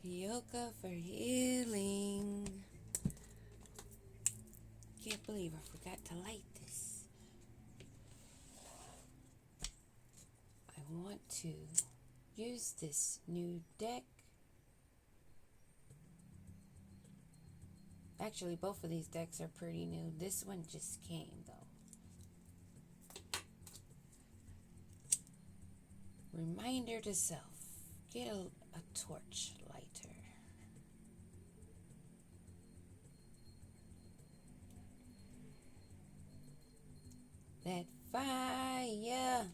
Yoga for healing. Can't believe I forgot to light this. I want to use this new deck. Actually, both of these decks are pretty new. This one just came, though. Reminder to self. Get a torch lighter. That fire.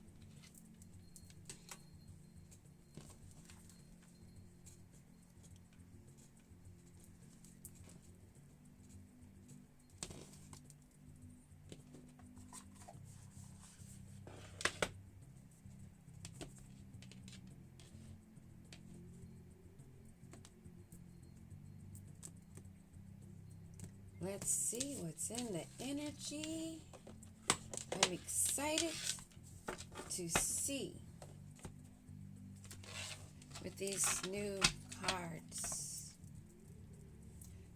Let's see what's in the energy. I'm excited to see with these new cards.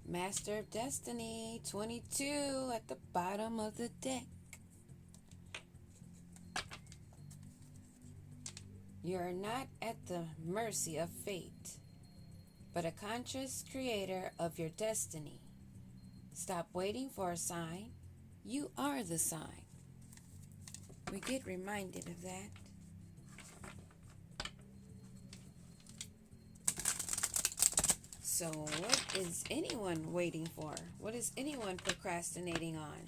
Master of Destiny 22 at the bottom of the deck. You're not at the mercy of fate, but a conscious creator of your destiny. Stop waiting for a sign. You are the sign. We get reminded of that. So what is anyone waiting for? What is anyone procrastinating on?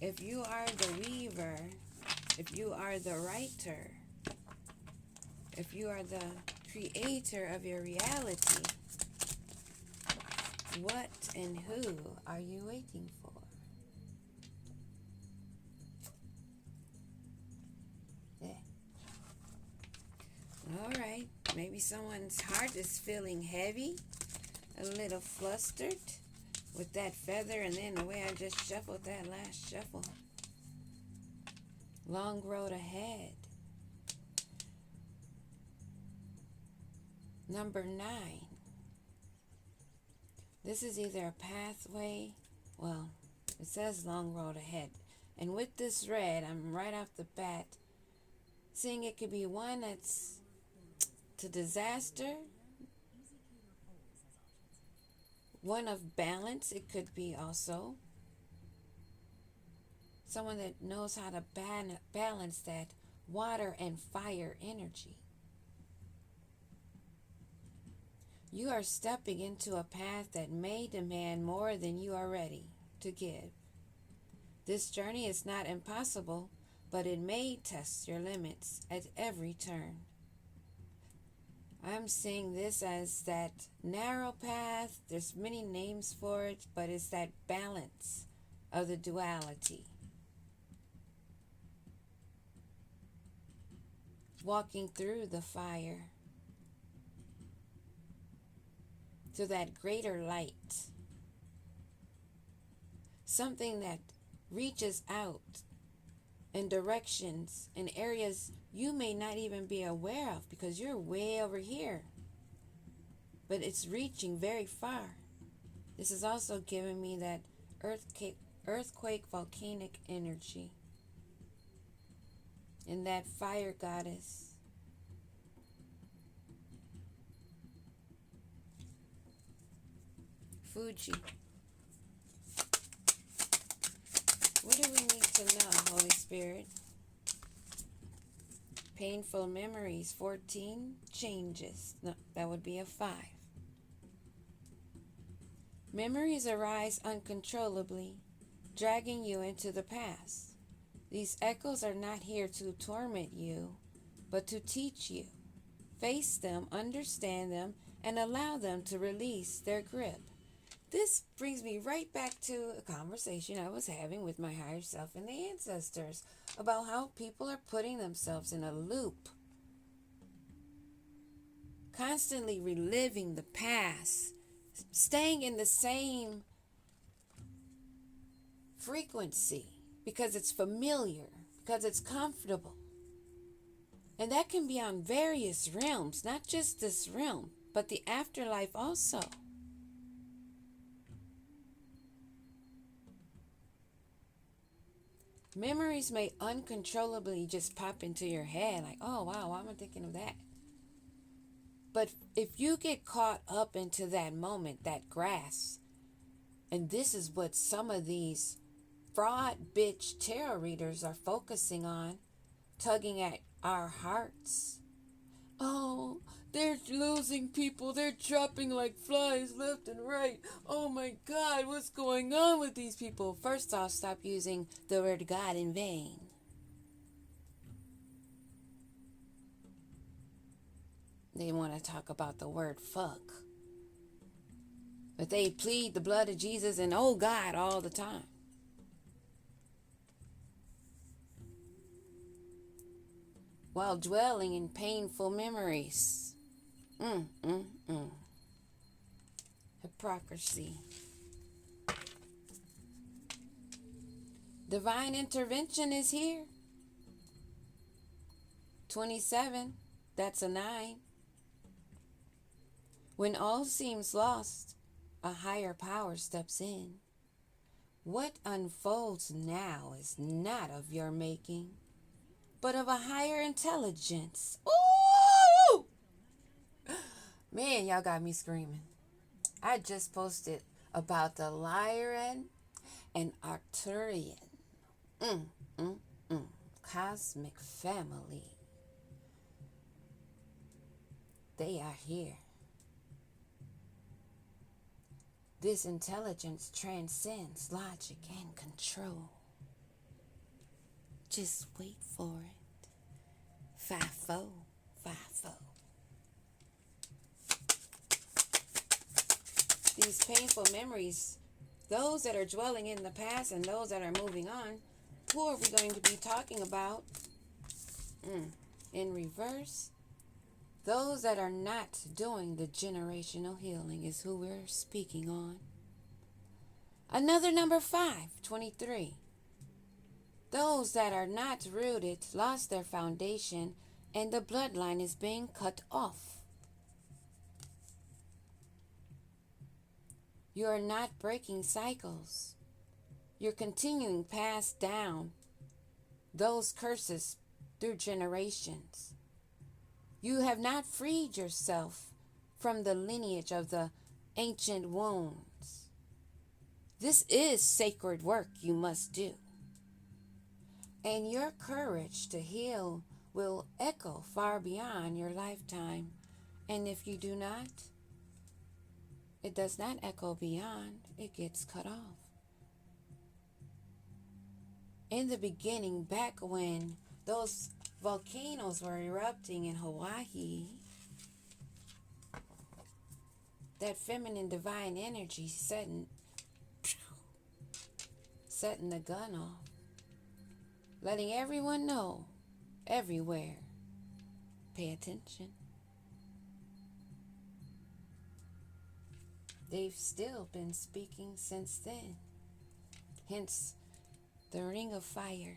If you are the weaver, if you are the writer, if you are the creator of your reality, what and who are you waiting for? Yeah. All right. Maybe someone's heart is feeling heavy, a little flustered with that feather, and then the way I just shuffled that last shuffle. Long road ahead. Number 9. This is either a pathway, well, it says long road ahead. And with this red, I'm right off the bat seeing it could be one that's to disaster, one of balance. It could be also someone that knows how to balance that water and fire energy. You are stepping into a path that may demand more than you are ready to give. This journey is not impossible, but it may test your limits at every turn. I'm seeing this as that narrow path. There's many names for it, but it's that balance of the duality. Walking through the fire to that greater light. Something that reaches out in directions and areas you may not even be aware of because you're way over here. But it's reaching very far. This is also giving me that earthquake volcanic energy. And that fire goddess. Fuji. What do we need to know, Holy Spirit? Painful memories, 14 changes. No, that would be a 5. Memories arise uncontrollably, dragging you into the past. These echoes are not here to torment you, but to teach you. Face them, understand them, and allow them to release their grip. This brings me right back to a conversation I was having with my higher self and the ancestors about how people are putting themselves in a loop, constantly reliving the past, staying in the same frequency because it's familiar, because it's comfortable. And that can be on various realms, not just this realm. but the afterlife also. Memories may uncontrollably just pop into your head like, oh, wow, why am I thinking of that? But if you get caught up into that moment, that grasp, and this is what some of these fraud bitch tarot readers are focusing on, tugging at our hearts. Oh, they're losing people. They're dropping like flies left and right. Oh my God, what's going on with these people? First off, stop using the word God in vain. They want to talk about the word fuck. But they plead the blood of Jesus and oh God all the time. While dwelling in painful memories. Hypocrisy. Divine intervention is here. 27, that's a 9. When all seems lost, a higher power steps in. What unfolds now is not of your making, but of a higher intelligence. Ooh! Man, y'all got me screaming. I just posted about the Lyran and Arcturian. Cosmic family. They are here. This intelligence transcends logic and control. Just wait for it. 5-4, 5-4. These painful memories, those that are dwelling in the past and those that are moving on, who are we going to be talking about? In reverse, those that are not doing the generational healing is who we're speaking on. Another number 5, 23. Those that are not rooted lost their foundation and the bloodline is being cut off. You are not breaking cycles. You're continuing passed down those curses through generations. You have not freed yourself from the lineage of the ancient wounds. This is sacred work you must do. And your courage to heal will echo far beyond your lifetime. And if you do not, it does not echo beyond, it gets cut off. In the beginning, back when those volcanoes were erupting in Hawaii, that feminine divine energy setting the gun off, letting everyone know, everywhere, pay attention. They've still been speaking since then. Hence, the Ring of Fire.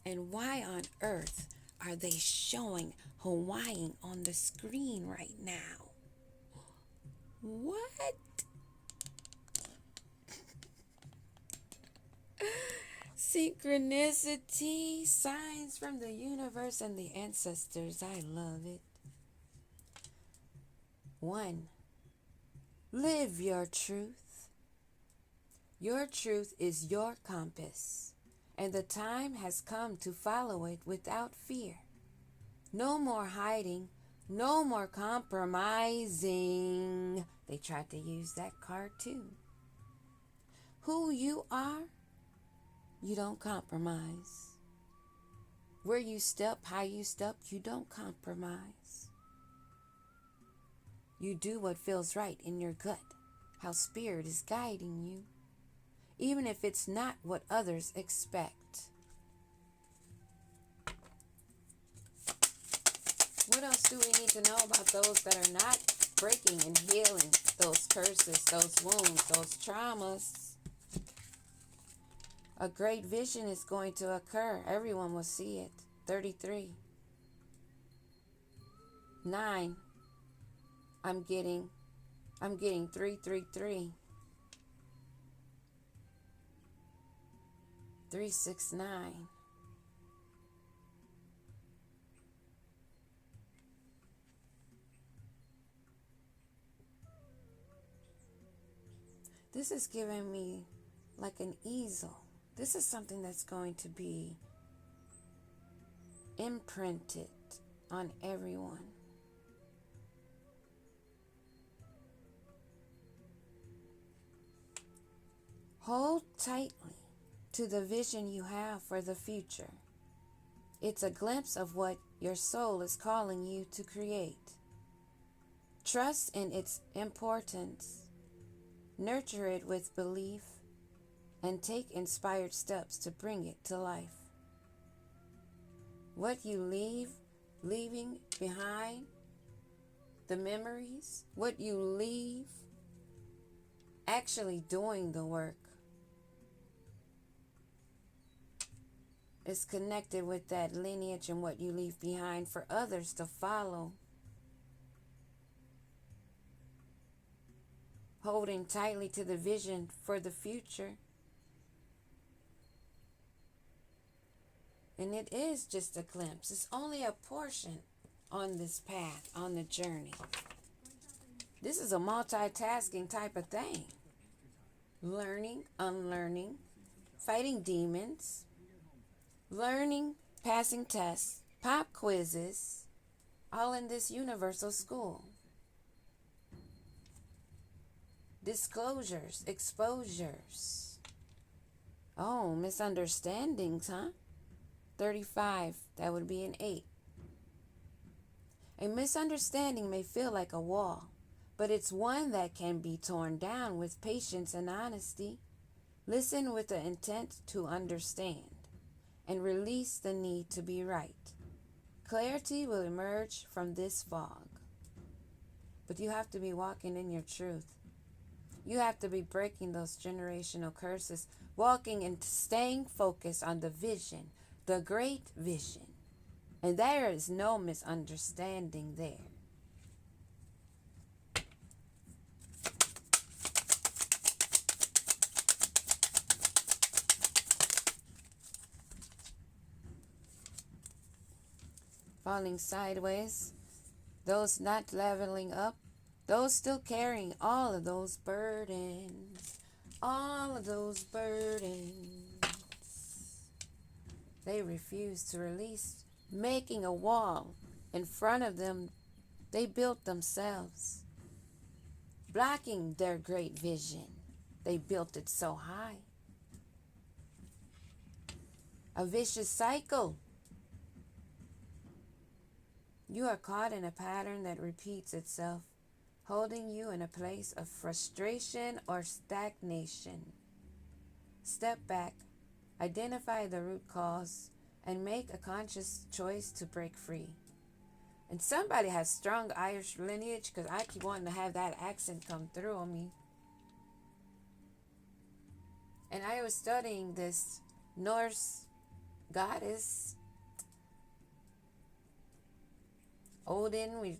And why on earth are they showing Hawaii on the screen right now? What? Synchronicity, signs from the universe and the ancestors. I love it. 1. Live your truth. Your truth is your compass, and the time has come to follow it without fear. No more hiding, no more compromising. They tried to use that card too. Who you are, you don't compromise. Where you step, how you step, you don't compromise. You do what feels right in your gut, how spirit is guiding you, even if it's not what others expect. What else do we need to know about those that are not breaking and healing those curses, those wounds, those traumas? A great vision is going to occur. Everyone will see it. 33. 9. I'm getting 333, 369. This is giving me like an easel. This is something that's going to be imprinted on everyone. Hold tightly to the vision you have for the future. It's a glimpse of what your soul is calling you to create. Trust in its importance, nurture it with belief, and take inspired steps to bring it to life. What you leaving behind, the memories, what you leave, actually doing the work, is connected with that lineage and what you leave behind for others to follow. Holding tightly to the vision for the future. And it is just a glimpse. It's only a portion on this path, on the journey. This is a multitasking type of thing. Learning, unlearning, fighting demons, learning, passing tests, pop quizzes, all in this universal school. Disclosures, exposures. Oh, misunderstandings, huh? 35, that would be an 8. A misunderstanding may feel like a wall, but it's one that can be torn down with patience and honesty. Listen with the intent to understand and release the need to be right. Clarity will emerge from this fog. But you have to be walking in your truth. You have to be breaking those generational curses, walking and staying focused on the vision, the great vision. And there is no misunderstanding there. Falling sideways, those not leveling up, those still carrying all of those burdens, they refuse to release, making a wall in front of them they built themselves, blocking their great vision. They built it so high. A vicious cycle. You are caught in a pattern that repeats itself, holding you in a place of frustration or stagnation. Step back, identify the root cause, and make a conscious choice to break free. And somebody has strong Irish lineage, because I keep wanting to have that accent come through on me. And I was studying this Norse goddess, Odin.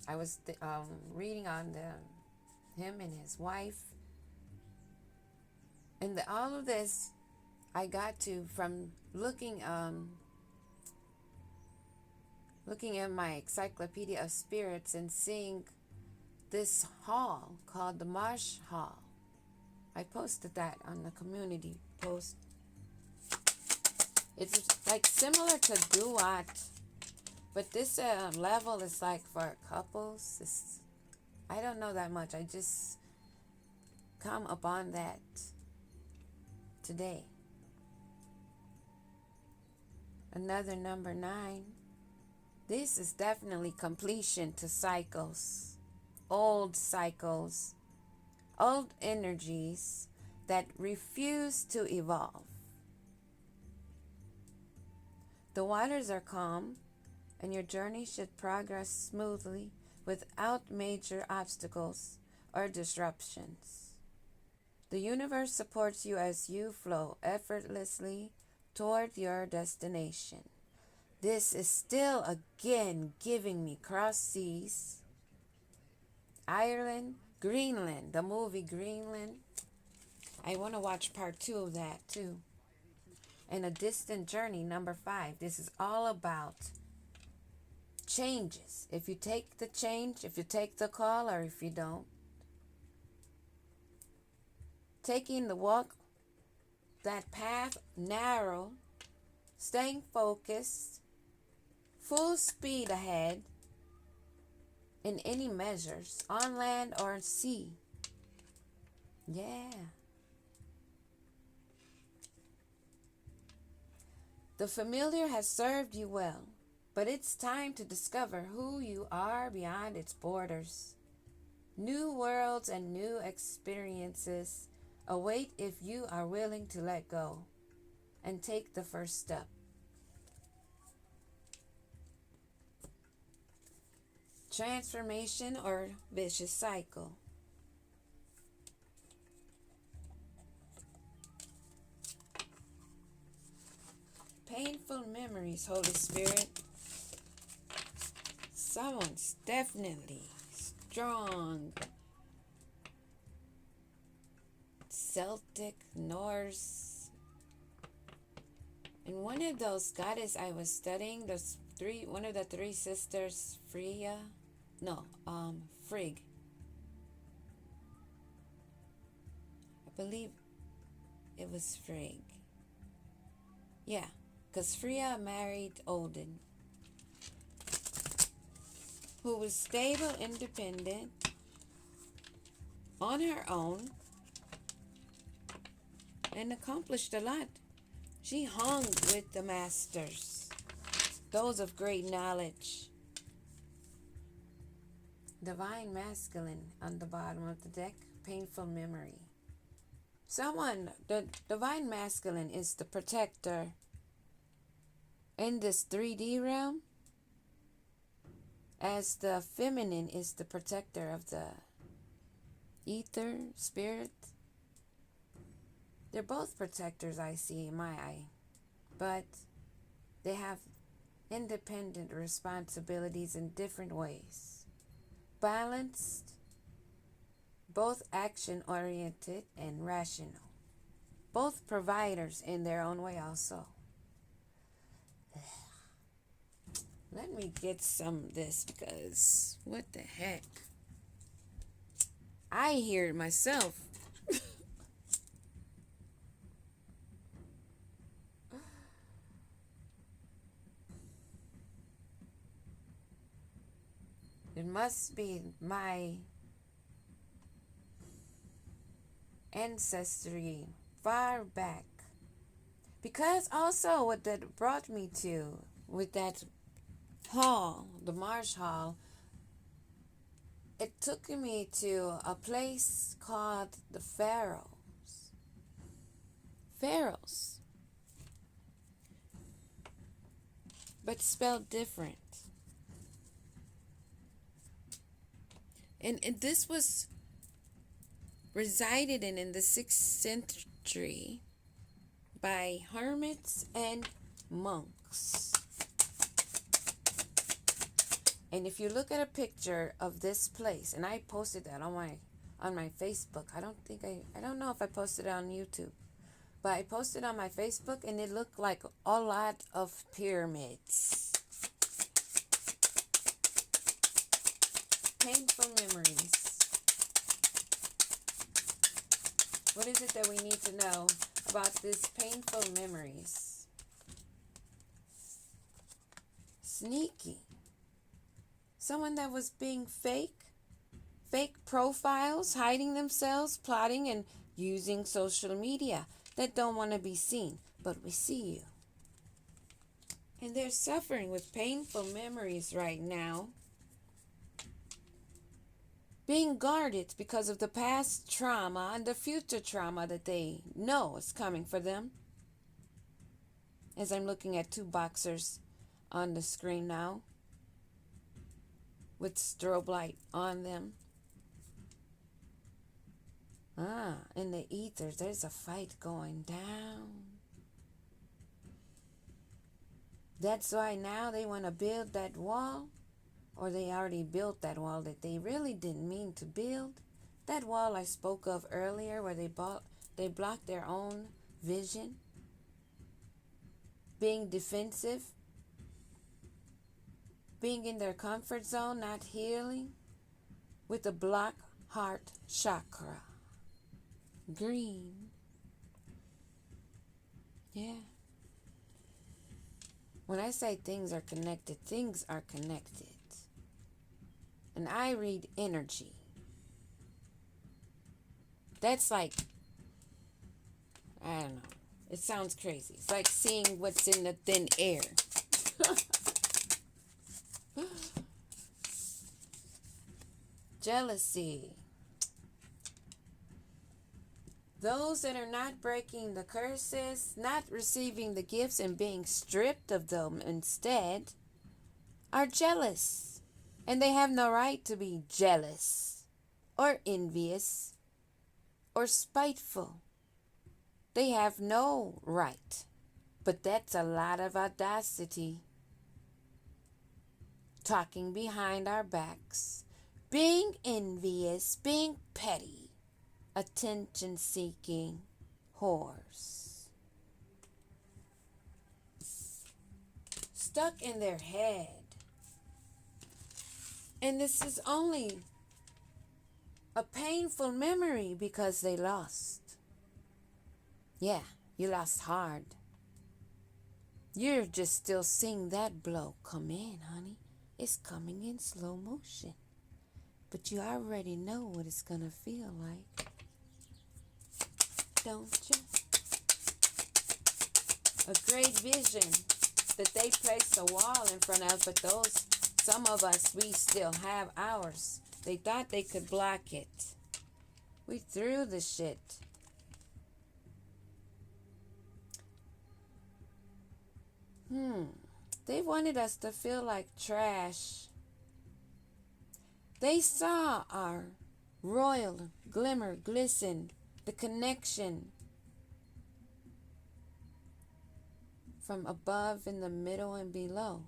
I was reading on him and his wife. And all of this I got to from looking at my Encyclopedia of Spirits and seeing this hall called the Marsh Hall. I posted that on the community post. It's like similar to Duat, but this level is like for couples. I don't know that much. I just come upon that today. Another number 9. This is definitely completion to cycles, old energies that refuse to evolve. The waters are calm, and your journey should progress smoothly without major obstacles or disruptions. The universe supports you as you flow effortlessly toward your destination. This is still again giving me cross seas, Ireland, Greenland, the movie Greenland. I want to watch part 2 of that too. And A Distant Journey, number 5. This is all about changes. If you take the change, if you take the call, or if you don't. Taking the walk, that path narrow, staying focused, full speed ahead in any measures, on land or sea. Yeah. The familiar has served you well, but it's time to discover who you are beyond its borders. New worlds and new experiences await if you are willing to let go and take the first step. Transformation or vicious cycle. Painful memories, Holy Spirit. Someone's definitely strong. Celtic, Norse. And one of those goddess I was studying, one of the three sisters, Frigg. I believe it was Frigg. Yeah, because Freya married Odin, who was stable, independent, on her own, and accomplished a lot. She hung with the masters, those of great knowledge. Divine masculine on the bottom of the deck, painful memory. The divine masculine is the protector in this 3D realm, as the feminine is the protector of the ether, spirit. They're both protectors, I see in my eye, but they have independent responsibilities in different ways. Balanced, both action-oriented and rational. Both providers in their own way also. Let me get some of this, because what the heck? I hear it myself. It must be my ancestry far back. Because also what that brought me to with that hall, the Marsh Hall, it took me to a place called the Pharaohs. Pharaohs. But spelled different. And this was resided in the 6th century by hermits and monks. And if you look at a picture of this place, and I posted that on my Facebook. I don't know if I posted it on YouTube, but I posted on my Facebook, and it looked like a lot of pyramids. Painful memories. What is it that we need to know about these painful memories? Sneaky. Someone that was being fake profiles, hiding themselves, plotting, and using social media that don't want to be seen, but we see you. And they're suffering with painful memories right now. Being guarded because of the past trauma and the future trauma that they know is coming for them. As I'm looking at 2 boxers on the screen now, with strobe light on them. In the ethers, there's a fight going down. That's why now they want to build that wall or they already built that wall that they really didn't mean to build. That wall I spoke of earlier where they blocked their own vision, being defensive, being in their comfort zone, not healing, with the block heart chakra. Green. Yeah. When I say things are connected, things are connected. And I read energy. That's like, I don't know. It sounds crazy. It's like seeing what's in the thin air. Jealousy. Those that are not breaking the curses, not receiving the gifts and being stripped of them instead, are jealous. And they have no right to be jealous or envious or spiteful. They have no right. But that's a lot of audacity. Talking behind our backs, being envious, being petty, attention-seeking whores. Stuck in their head. And this is only a painful memory because they lost. Yeah, you lost hard. You're just still seeing that blow come in, honey. It's coming in slow motion. But you already know what it's going to feel like. Don't you? A great vision that they placed a wall in front of, but some of us, we still have ours. They thought they could block it. We threw the shit. They wanted us to feel like trash. They saw our royal glimmer, glisten, the connection from above, in the middle, and below.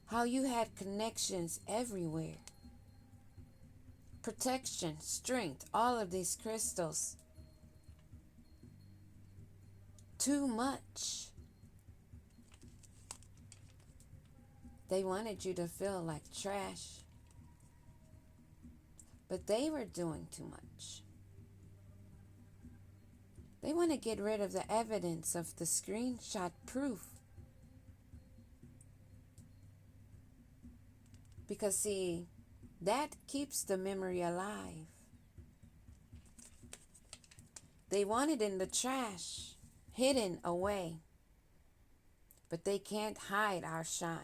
How you had connections everywhere. Protection, strength, all of these crystals. Too much. They wanted you to feel like trash. But they were doing too much. They want to get rid of the evidence of the screenshot proof. Because, see, that keeps the memory alive. They want it in the trash, hidden away. But they can't hide our shine.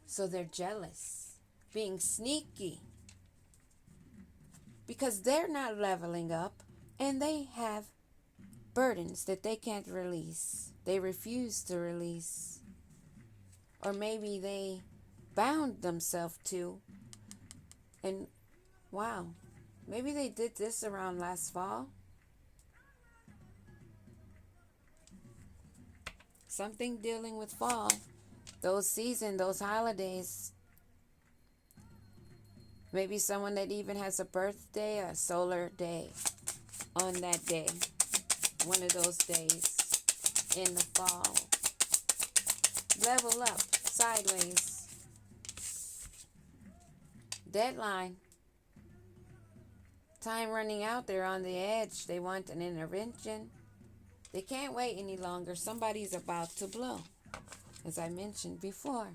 So they're jealous, being sneaky. Because they're not leveling up and they have burdens that they can't release. They refuse to release. Or maybe they bound themselves to. And wow, maybe they did this around last fall. Something dealing with fall. Those seasons, those holidays. Maybe someone that even has a birthday, a solar day on that day. One of those days in the fall. Level up, sideways. Deadline. Time running out, they're on the edge. They want an intervention. They can't wait any longer. Somebody's about to blow. As I mentioned before,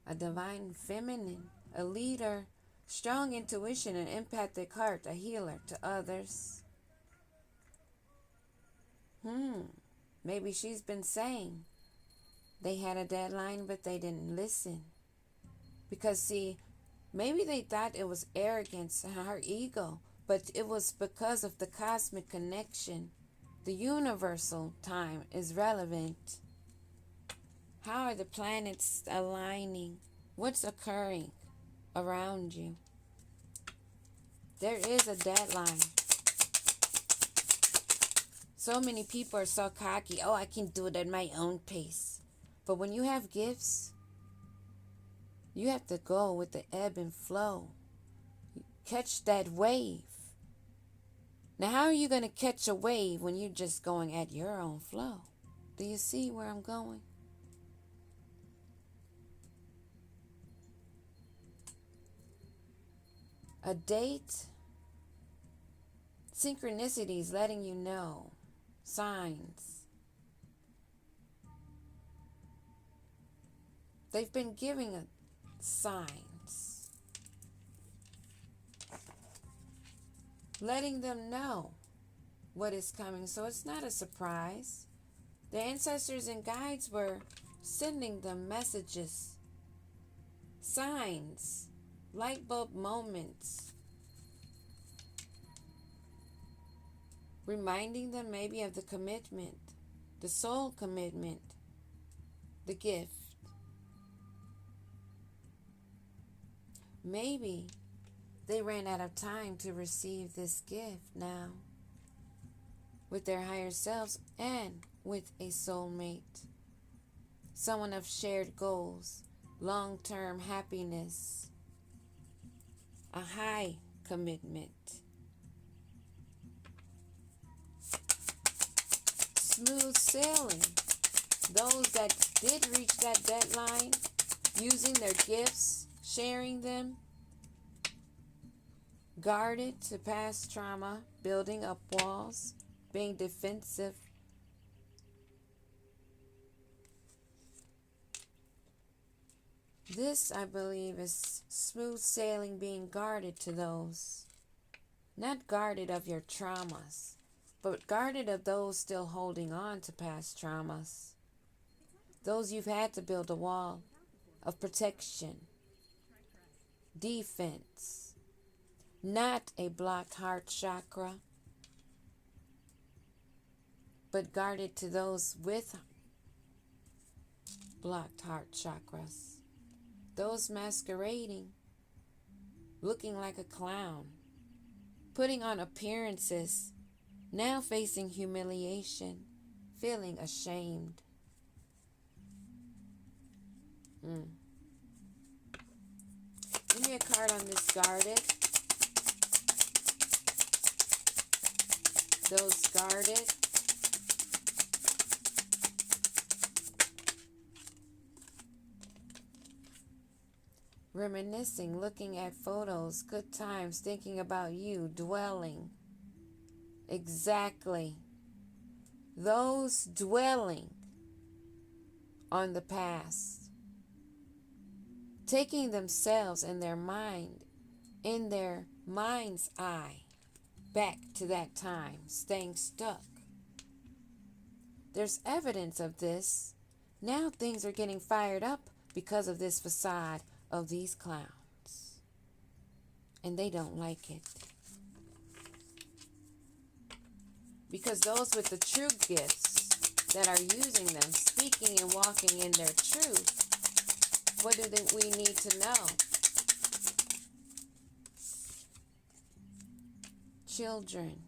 a divine feminine, a leader, strong intuition, an empathic heart, a healer to others. Maybe she's been saying they had a deadline, but they didn't listen. Because, see, maybe they thought it was arrogance and her ego, but it was because of the cosmic connection. The universal time is relevant. How are the planets aligning? What's occurring around you? There is a deadline. So many people are so cocky. Oh, I can do it at my own pace. But when you have gifts, you have to go with the ebb and flow. Catch that wave. Now, how are you going to catch a wave when you're just going at your own flow? Do you see where I'm going? A date, synchronicities letting you know, signs. They've been giving signs, letting them know what is coming. So it's not a surprise. The ancestors and guides were sending them messages, signs, light bulb moments, reminding them maybe of the commitment, the soul commitment, the gift. Maybe they ran out of time to receive this gift now with their higher selves and with a soulmate, someone of shared goals, long-term happiness, a high commitment, smooth sailing. Those that did reach that deadline, using their gifts, sharing them, guarded to past trauma, building up walls, being defensive. This, I believe, is smooth sailing, being guarded to those. Not guarded of your traumas, but guarded of those still holding on to past traumas. Those you've had to build a wall of protection, defense. Not a blocked heart chakra, but guarded to those with blocked heart chakras. Those masquerading, looking like a clown, putting on appearances, now facing humiliation, feeling ashamed. Give me a card on this guarded. Those guarded. Reminiscing, looking at photos, good times, thinking about you, dwelling. Exactly. Those dwelling on the past. Taking themselves and their mind, in their mind's eye, back to that time, staying stuck. There's evidence of this. Now things are getting fired up because of this facade of these clowns. And they don't like it. Because those with the true gifts that are using them, speaking and walking in their truth, what do we need to know? Children.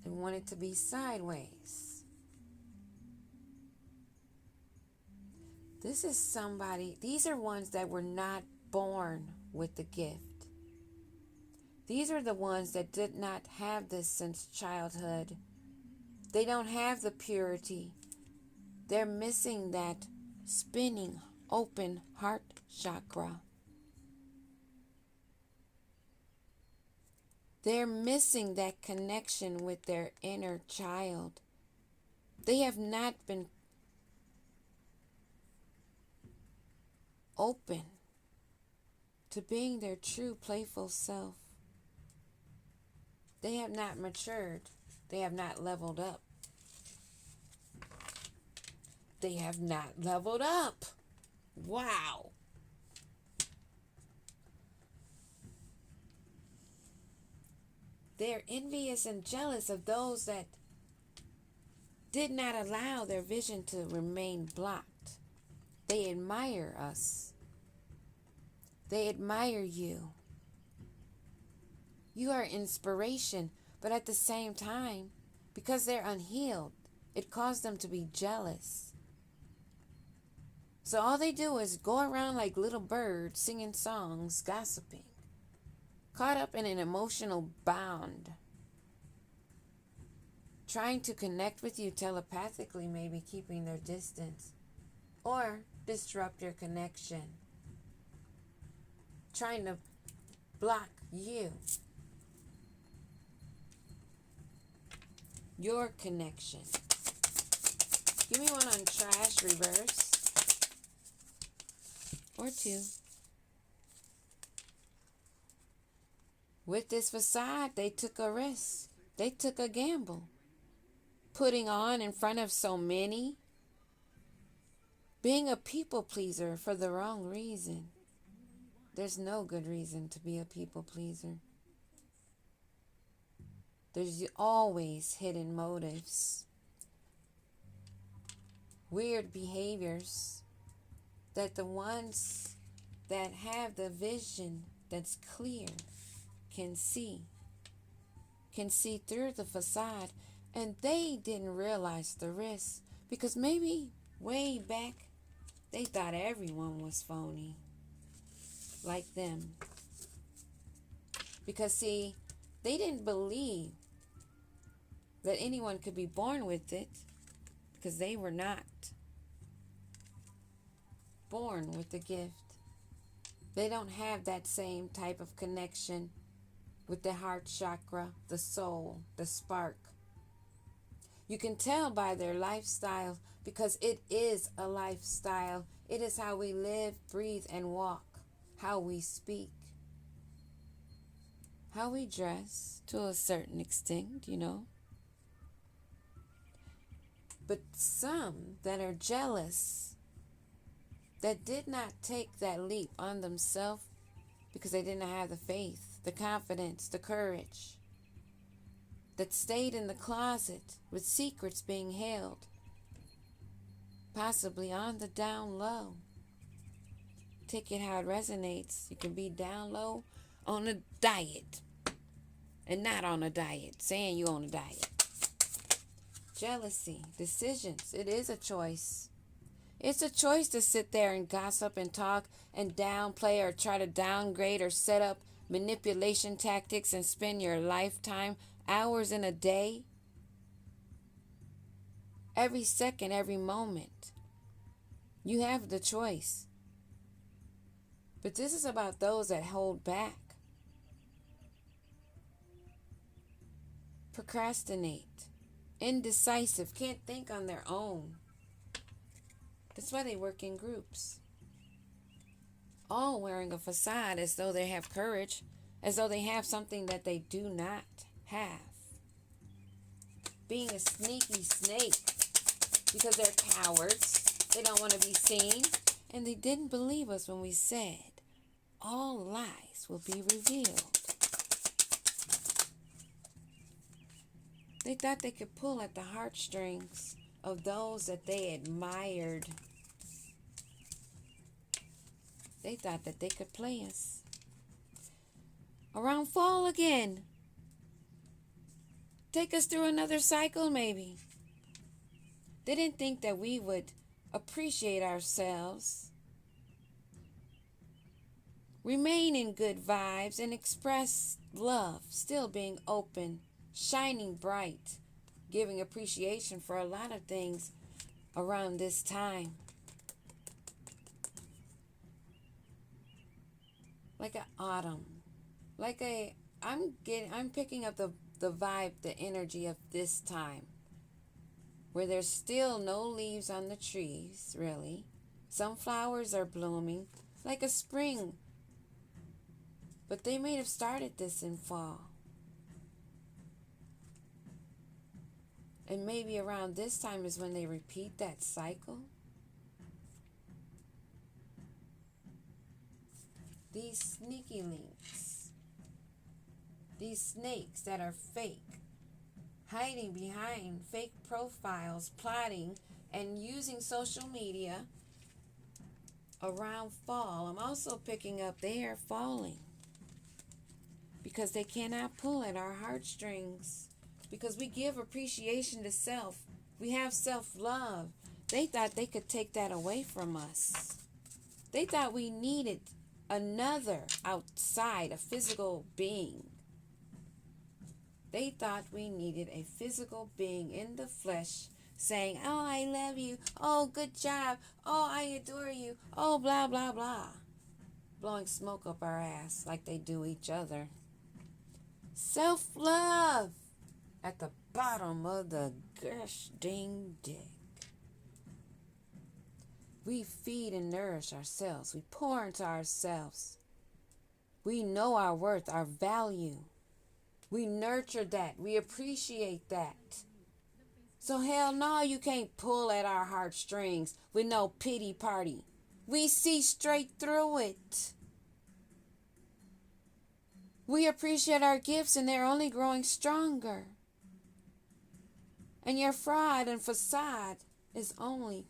They want it to be sideways. This is somebody, these are ones that were not born with the gift. These are the ones that did not have this since childhood. They don't have the purity. They're missing that spinning, open heart chakra. They're missing that connection with their inner child. They have not been open to being their true playful self. They have not matured. They have not leveled up. They have not leveled up. Wow. They're envious and jealous of those that did not allow their vision to remain blocked. They admire us. They admire you. You are inspiration, But at the same time, because they're unhealed, it caused them to be jealous. So all they do is go around like little birds, singing songs, gossiping, caught up in an emotional bond, trying to connect with you telepathically, maybe keeping their distance, or disrupt your connection, trying to block you, your connection. Give me one on trash reverse, or two. With this facade, they took a risk. They took a gamble. Putting on in front of so many. Being a people pleaser for the wrong reason. There's no good reason to be a people pleaser. There's always hidden motives. Weird behaviors that the ones that have the vision that's clear can see through the facade, and they didn't realize the risk because maybe way back they thought everyone was phony like them. Because see, they didn't believe that anyone could be born with it because they were not born with the gift. They don't have that same type of connection with the heart chakra, the soul, the spark. You can tell by their lifestyle because it is a lifestyle. It is how we live, breathe, and walk, how we speak, how we dress to a certain extent, you know. But some that are jealous, that did not take that leap on themselves because they didn't have the faith, the confidence, the courage, that stayed in the closet with secrets being held, possibly on the down low. Take it how it resonates. You can be down low on a diet and not on a diet, saying you're on a diet. Jealousy, decisions, it is a choice. It's a choice to sit there and gossip and talk and downplay or try to downgrade or set up manipulation tactics and spend your lifetime, hours in a day, every second, every moment. You have the choice. But this is about those that hold back, procrastinate, indecisive, can't think on their own. That's why they work in groups, all wearing a facade as though they have courage, as though they have something that they do not have. Being a sneaky snake because they're cowards. They don't want to be seen. And they didn't believe us when we said all lies will be revealed. They thought they could pull at the heartstrings of those that they admired. They thought that they could play us. Around fall again. Take us through another cycle maybe. They didn't think that we would appreciate ourselves, remain in good vibes, and express love, still being open, shining bright, giving appreciation for a lot of things around this time. Like an autumn, I'm picking up the vibe, the energy of this time, where there's still no leaves on the trees, really. Some flowers are blooming, like a spring. But they may have started this in fall. And maybe around this time is when they repeat that cycle. These sneaky links, these snakes that are fake, hiding behind fake profiles, plotting and using social media around fall. I'm also picking up they are falling. because they cannot pull at our heartstrings. Because we give appreciation to self. We have self-love. They thought they could take that away from us. They thought we needed another outside, a physical being. They thought we needed a physical being in the flesh saying, oh, I love you. Oh, good job. Oh, I adore you. Oh, blah, blah, blah. Blowing smoke up our ass like they do each other. Self-love at the bottom of the gosh dang dick. We feed and nourish ourselves. We pour into ourselves. We know our worth, our value. We nurture that. We appreciate that. So hell no, you can't pull at our heartstrings with no pity party. We see straight through it. We appreciate our gifts and they're only growing stronger. And your fraud and facade is only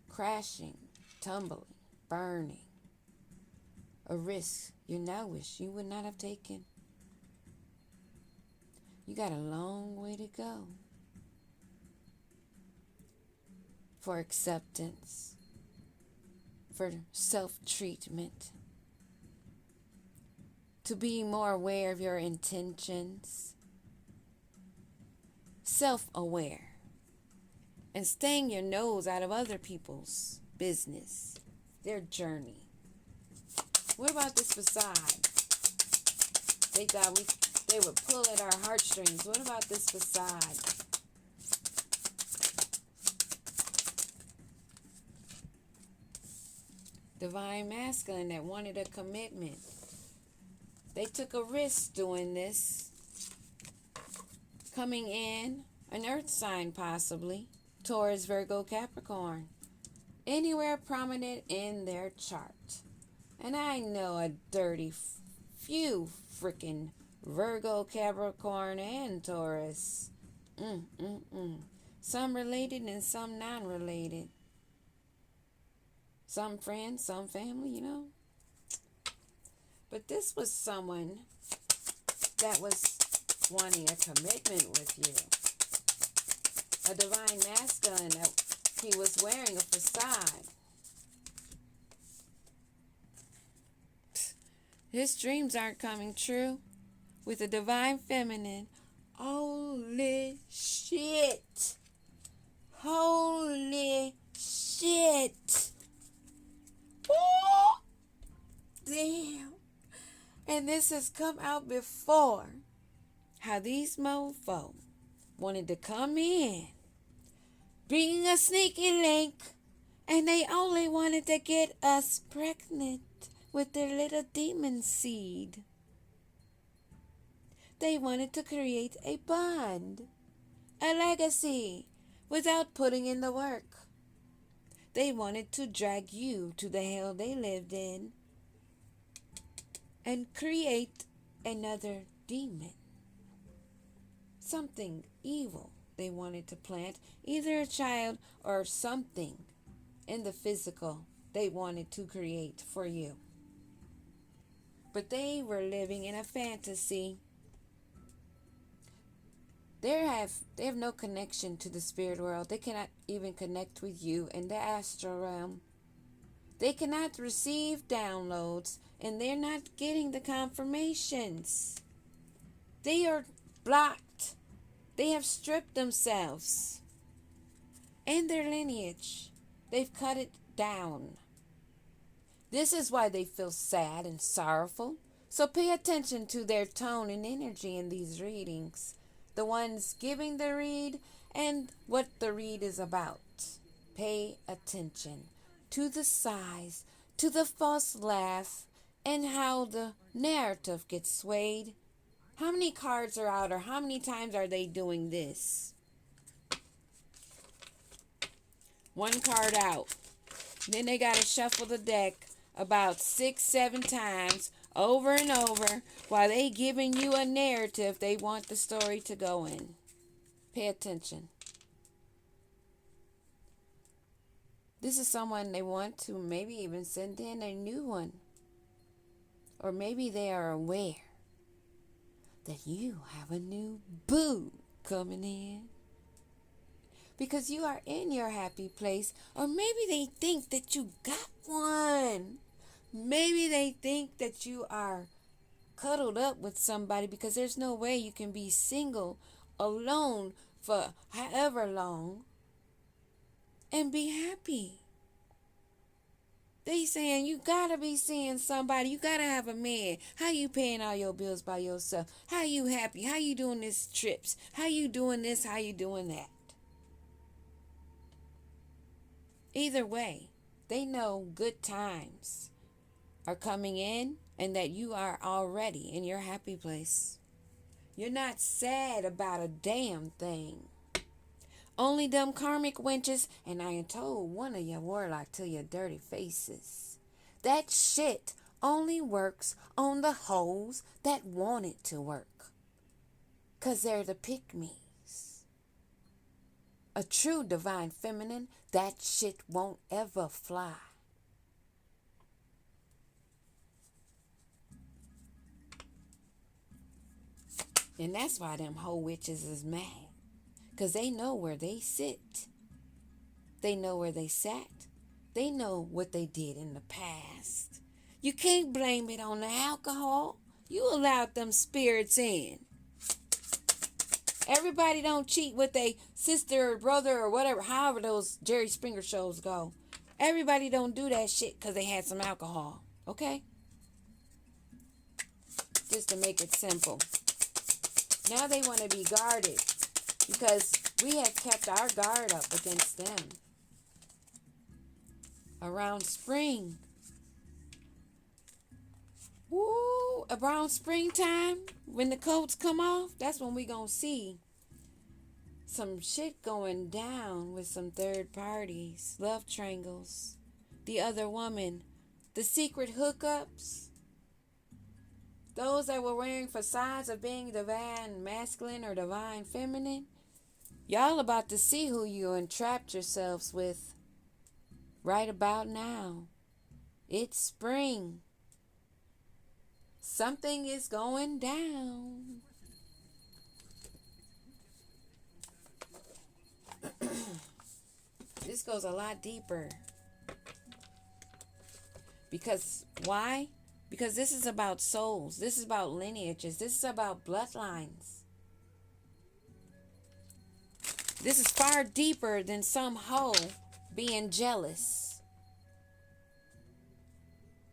crashing, tumbling, burning. A risk you now wish you would not have taken. You got a long way to go for acceptance, for self-treatment, to be more aware of your intentions, self-aware, and staying your nose out of other people's business, their journey. What about this facade? They thought they would pull at our heartstrings. What about this facade? Divine masculine that wanted a commitment. They took a risk doing this. Coming in, an earth sign possibly, Taurus, Virgo, Capricorn. Anywhere prominent in their chart. And I know a dirty few freaking Virgo, Capricorn, and Taurus. Some related and some non-related. Some friends, some family, you know. But this was someone that was wanting a commitment with you. A divine masculine that he was wearing a facade. His dreams aren't coming true. With a divine feminine. Holy shit. Holy shit. Oh, damn. And this has come out before. How these mofo wanted to come in, being a sneaky link, and they only wanted to get us pregnant with their little demon seed. They wanted to create a bond, a legacy, without putting in the work. They wanted to drag you to the hell they lived in and create another demon. Something evil they wanted to plant, either a child or something in the physical they wanted to create for you. But they were living in a fantasy. They have no connection to the spirit world. They cannot even connect with you in the astral realm. They cannot receive downloads, and they're not getting the confirmations. They are blocked. They have stripped themselves and their lineage. They've cut it down. This is why they feel sad and sorrowful. So pay attention to their tone and energy in these readings. The ones giving the read and what the read is about. Pay attention to the sighs, to the false laugh, and how the narrative gets swayed. How many cards are out, or how many times are they doing this? One card out. Then they got to shuffle the deck about 6-7 times over and over while they giving you a narrative they want the story to go in. Pay attention. This is someone they want to maybe even send in a new one. Or maybe they are aware that you have a new boo coming in. Because you are in your happy place, or maybe they think that you got one. Maybe they think that you are cuddled up with somebody, because there's no way you can be single, alone for however long and be happy. They saying you gotta be seeing somebody. You gotta have a man. How you paying all your bills by yourself? How you happy? How you doing these trips? How you doing this? How you doing that? Either way, they know good times are coming in and that you are already in your happy place. You're not sad about a damn thing. Only them karmic wenches, and I ain't told one of your warlock to your dirty faces. That shit only works on the hoes that want it to work. 'Cause they're the pick-me's. A true divine feminine, that shit won't ever fly. And that's why them hoe witches is mad. 'Cause they know where they sit. They know where they sat. They know what they did in the past. You can't blame it on the alcohol. You allowed them spirits in. Everybody don't cheat with their sister or brother or whatever, however those Jerry Springer shows go. Everybody don't do that shit because they had some alcohol. Okay? Just to make it simple. Now they want to be guarded, because we have kept our guard up against them. Around spring. Woo! Around springtime, when the coats come off, that's when we gonna see some shit going down with some third parties, love triangles, the other woman, the secret hookups. Those that were wearing facades of being divine masculine or divine feminine, y'all about to see who you entrapped yourselves with right about now. It's spring. Something is going down. This goes a lot deeper. Because why? Because this is about souls. This is about lineages. This is about bloodlines. This is far deeper than some hoe being jealous.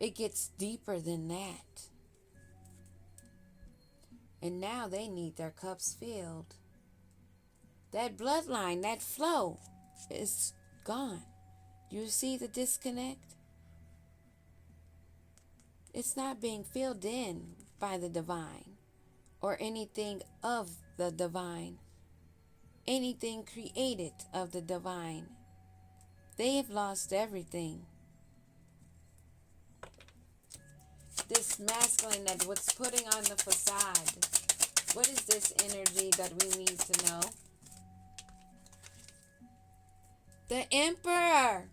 It gets deeper than that. And now they need their cups filled. That bloodline, that flow is gone. You see the disconnect? It's not being filled in by the divine or anything of the divine, anything created of the divine. They have lost everything. This masculine that what's putting on the facade. What is this energy that we need to know? The Emperor.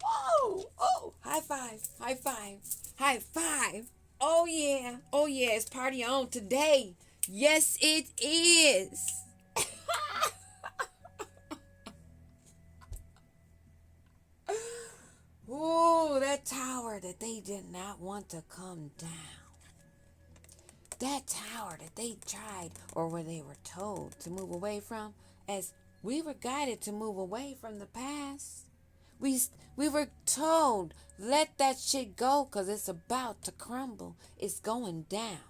Oh, oh, high five, high five, high five. Oh yeah, it's party on today. Yes, it is. Ooh, that tower that they did not want to come down. That tower that they tried, or where they were told to move away from, as we were guided to move away from the past. We were told, let that shit go, because it's about to crumble. It's going down.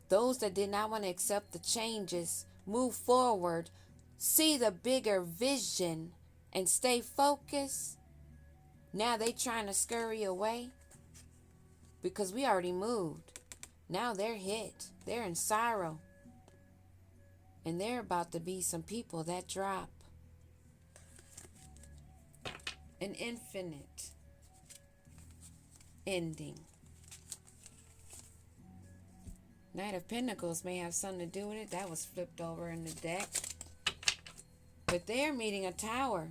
Those that did not want to accept the changes, move forward, see the bigger vision, and stay focused. Now they trying to scurry away because we already moved. Now they're hit. They're in sorrow. And they're about to be some people that drop. An infinite ending. Knight of Pentacles may have something to do with it. That was flipped over in the deck. But they're meeting a tower.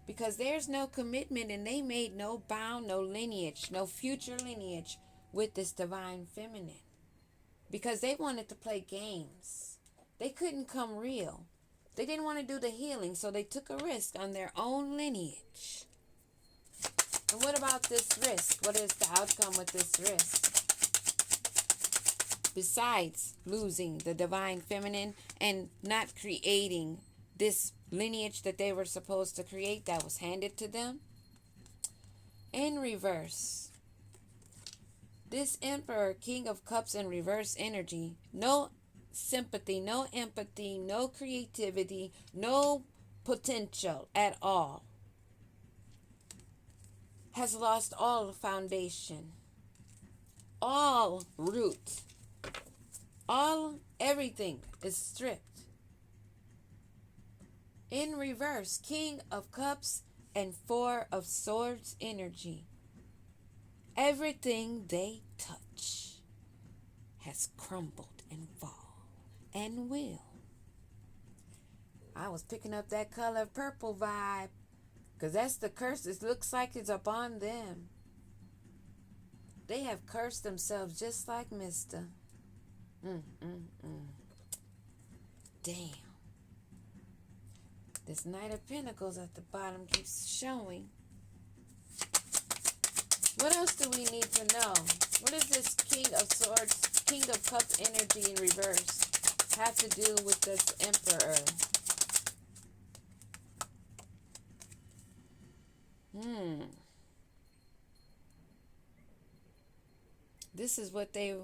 Because there's no commitment, and they made no bound, no lineage, no future lineage with this divine feminine. because they wanted to play games. They couldn't come real. They didn't want to do the healing, so they took a risk on their own lineage. And what about this risk? What is the outcome with this risk? Besides losing the divine feminine and not creating this lineage that they were supposed to create that was handed to them. In reverse, this Emperor, King of Cups in reverse energy, no sympathy, no empathy, no creativity, no potential at all, has lost all foundation, all root, everything is stripped. In reverse, King of Cups and Four of Swords energy. Everything they touch has crumbled and fall and will. I was picking up that color purple vibe because that's the curse. It looks like it's upon them. They have cursed themselves just like Mr. Damn. This Knight of Pentacles at the bottom keeps showing. What else do we need to know? What does this King of Swords, King of Cups energy in reverse have to do with this Emperor? This is what they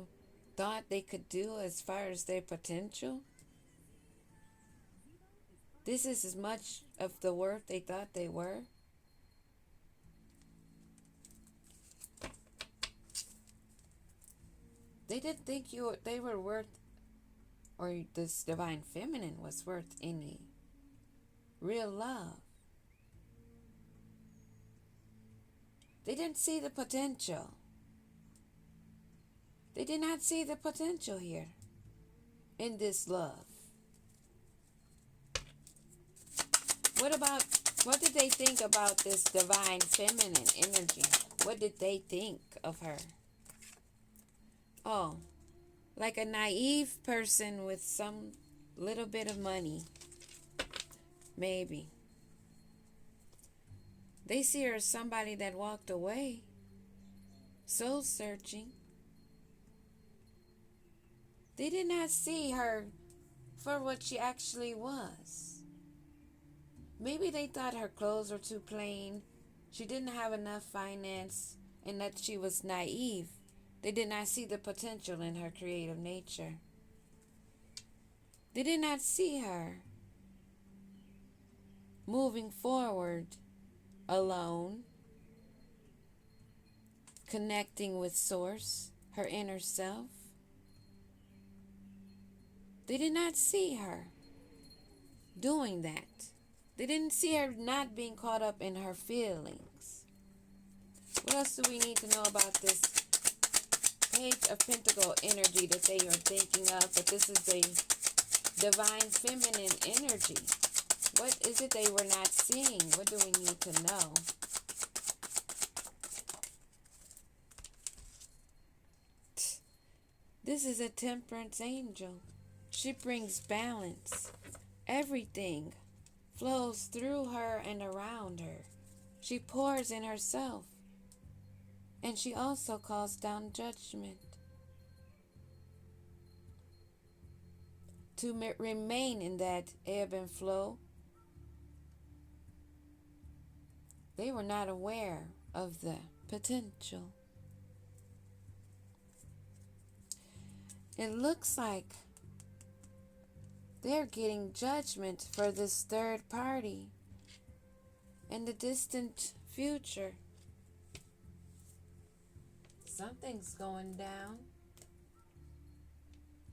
thought they could do as far as their potential. This is as much of the worth they thought they were. They didn't think they were worth, or this divine feminine was worth any real love. They didn't see the potential. They did not see the potential here in this love. What did they think about this divine feminine energy? What did they think of her? Oh, like a naive person with some little bit of money. Maybe. They see her as somebody that walked away, soul searching. They did not see her for what she actually was. Maybe they thought her clothes were too plain, she didn't have enough finance, and that she was naive. They did not see the potential in her creative nature. They did not see her moving forward alone, connecting with Source, her inner self. They did not see her doing that. They didn't see her not being caught up in her feelings. What else do we need to know about this Page of Pentacle energy that they are thinking of? But this is a divine feminine energy. What is it they were not seeing? What do we need to know? This is a temperance angel. She brings balance. Everything flows through her and around her. She pours in herself. And she also calls down judgment. To remain in that ebb and flow, they were not aware of the potential. It looks like they're getting judgment for this third party in the distant future. Something's going down.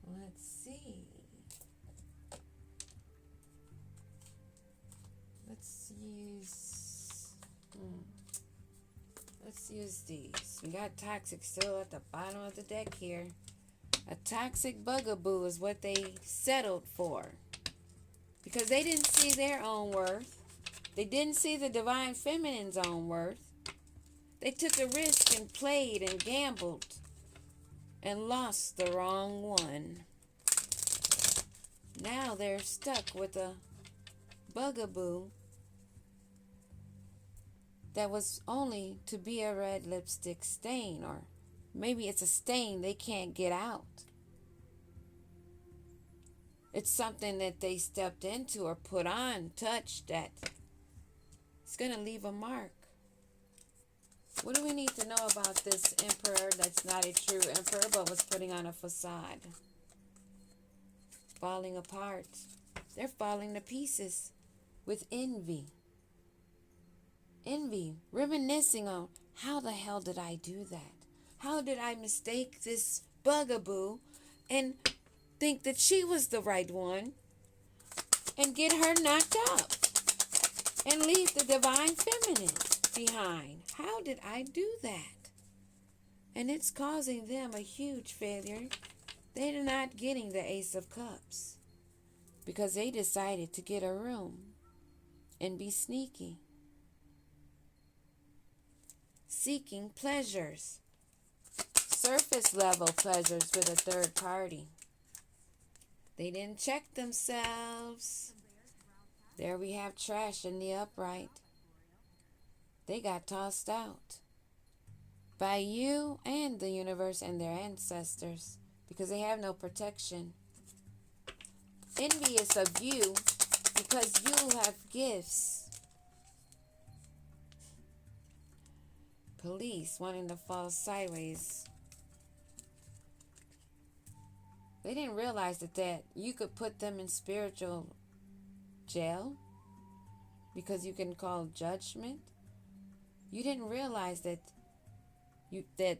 Let's see. Let's use these. We got toxic still at the bottom of the deck here. A toxic bugaboo is what they settled for. Because they didn't see their own worth. They didn't see the divine feminine's own worth. They took a risk and played and gambled and lost the wrong one. Now they're stuck with a bugaboo that was only to be a red lipstick stain, or maybe it's a stain they can't get out. It's something that they stepped into or put on, touched, that it's going to leave a mark. What do we need to know about this emperor that's not a true emperor but was putting on a facade? Falling apart. They're falling to pieces with envy. Envy, reminiscing on, how the hell did I do that? How did I mistake this bugaboo and think that she was the right one and get her knocked up and leave the divine feminine behind? How did I do that? And it's causing them a huge failure. They're not getting the Ace of Cups because they decided to get a room and be sneaky, seeking pleasures, surface level pleasures with a third party. They didn't check themselves. There we have trash in the upright. They got tossed out by you and the universe and their ancestors because they have no protection. Envious of you because you have gifts. Police wanting to fall sideways. They didn't realize that you could put them in spiritual jail because you can call judgment. You didn't realize that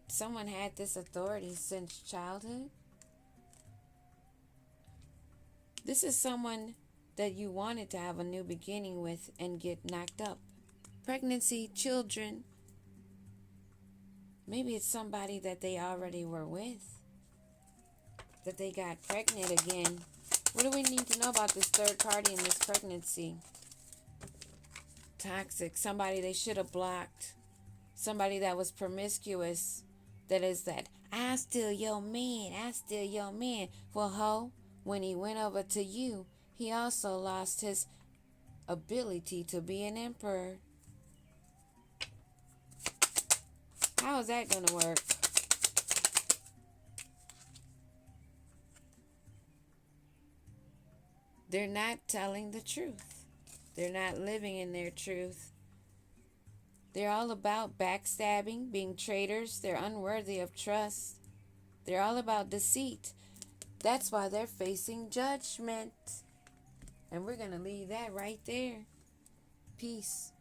someone had this authority since childhood. This is someone that you wanted to have a new beginning with and get knocked up. Pregnancy, children. Maybe it's somebody that they already were with, that they got pregnant again. What do we need to know about this third party in this pregnancy? Toxic. Somebody they should have blocked. Somebody that was promiscuous. That is that, I still your man, I still your man. Well, ho, when he went over to you, he also lost his ability to be an emperor. How is that going to work? They're not telling the truth. They're not living in their truth. They're all about backstabbing, being traitors. They're unworthy of trust. They're all about deceit. That's why they're facing judgment. And we're going to leave that right there. Peace.